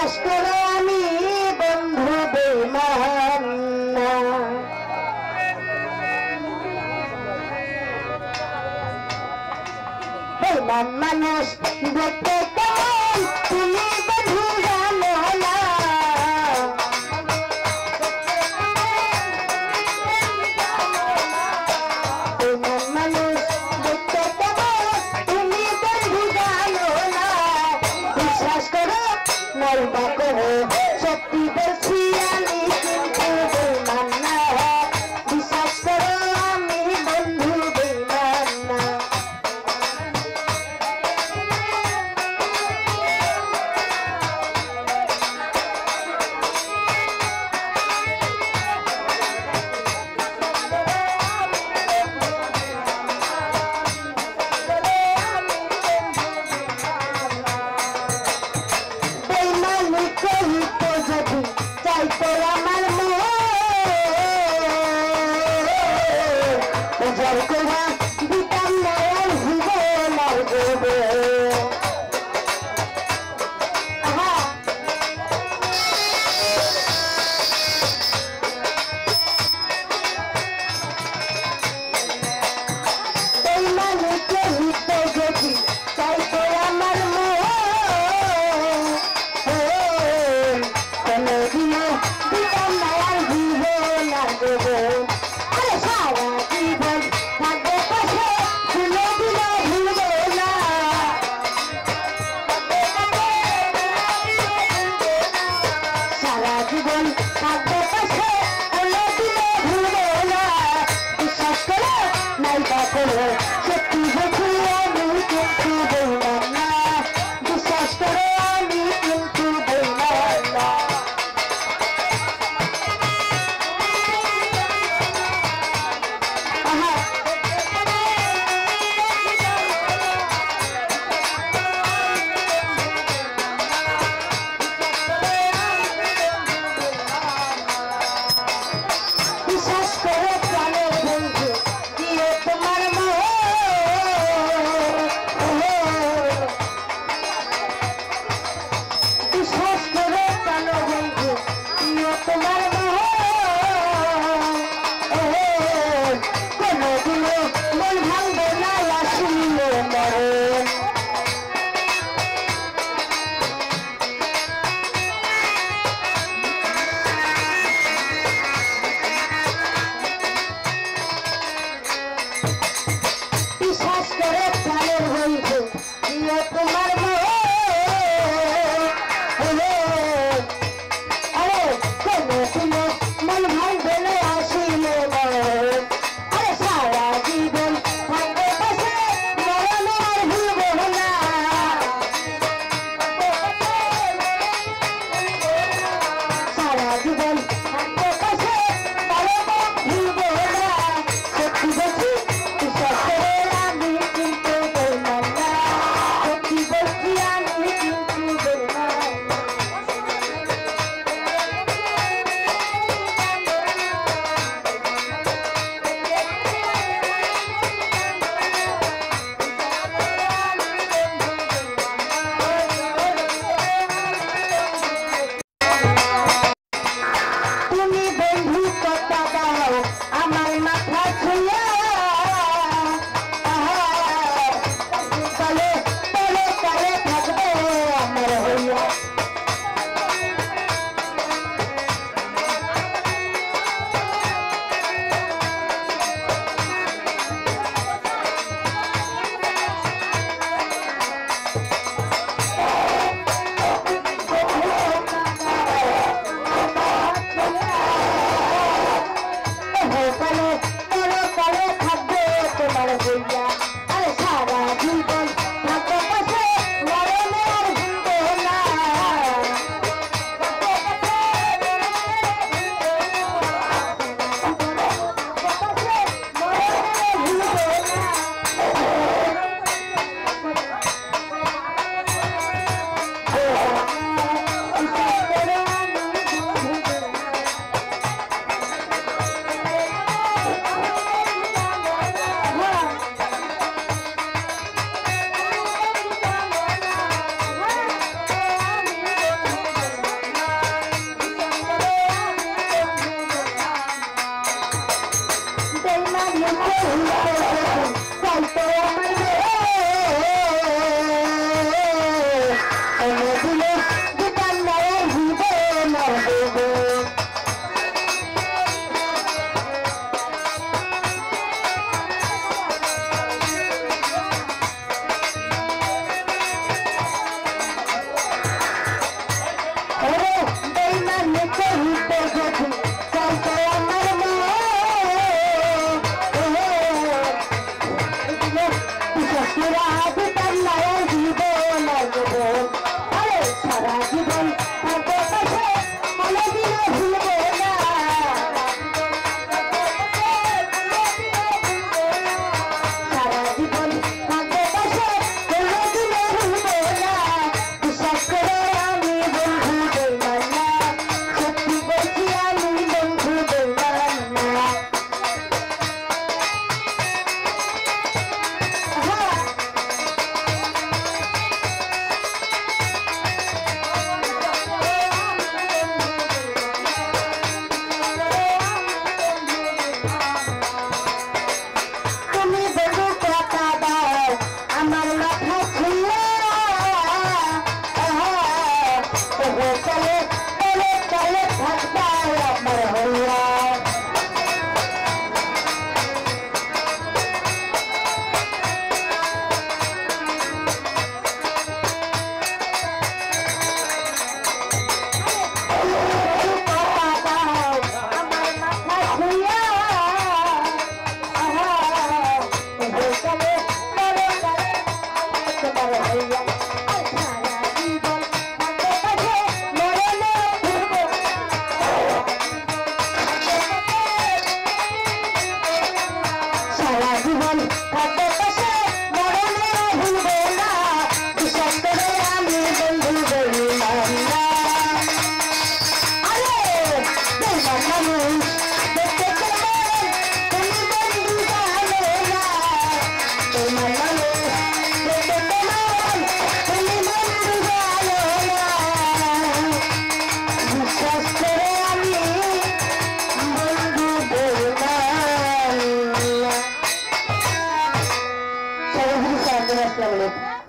বিশ্বাস করে আমি বন্ধু বেঈমান না। বেঈমান মানুষ দেখতে কেমন তুমি বন্ধু জানো না। বেঈমান মানুষ দেখতে কেমন তুমি বন্ধু জানো না। বিশ্বাস করো নাই বা করো সত্যি বলছি আমি কিন্তু বেঈমান না। বিশ্বাস করো আমি বন্ধু বেঈমান না। চাইতো আমার মজার করা দিতাম না জীবন আর দেবে। এই মানুষকে হিত যদি চাইতো আমার দিতাম না আর জীবন আর দেবে। আরে সারা জীবন থাকবে পাশে ভুলে দিলে ভুলবো না। সারা জীবন থাকবে পাশে ভুলে দিলে ভুলবো না। বিশ্বাস করো নাই বা করো সত্যি বলছি আমি কিন্তু বেঈমান না। বিশ্বাস করো আমি কিন্তু বেঈমান না। বিশ্বাস করে প্রাণের বন্ধু দিয়ে তোমার বিশ্বাস করে প্রাণের বন্ধু দিয়ে তোমার কোনদিনও মন ভাঙবে না আসিলে মরণ। বিশ্বাস করে প্রাণের বন্ধু দিয়ে তোমার আরে কোনদিনও মন ভাঙবে না আসিলে মরণ। আরে সারা জীবন থাকবে পাশে মরণ আর ভুলবো না। সারা জীবন থাকবে পাশে মরণ আর ভুলবো না। সত্যি বলছি বিশ্বাস করে আমি কিন্তু বেঈমান না। সত্যি বলছি আমি কিন্তু বেঈমান না। জীবন থাকবে পাশে কোনোদিনও ভুলবো না সারা জীবন থাকবে পাশে কোনোদিনও ভুলবো না বিশ্বাস করে আমি বন্ধু বেইমান না সত্যি বলছি আমি বন্ধু বেইমান না তুমি বন্ধু কথা দাও আমার মাথা খুলে চলে চলে চলে থাকবা আমার হইয়া সারা জীবন থাকবে পাশে মরণে ভুলবো না বিশ্বাস করে আমি বন্ধু বেইমান না আরে বেইমান মানুষ দেখতে কেমন তুমি বন্ধু জানো না বেইমান মানুষ দেখতে কেমন তুমি বন্ধু জানো না বিশ্বাস করে আমি বন্ধু বেইমান না। Assalamualaikum.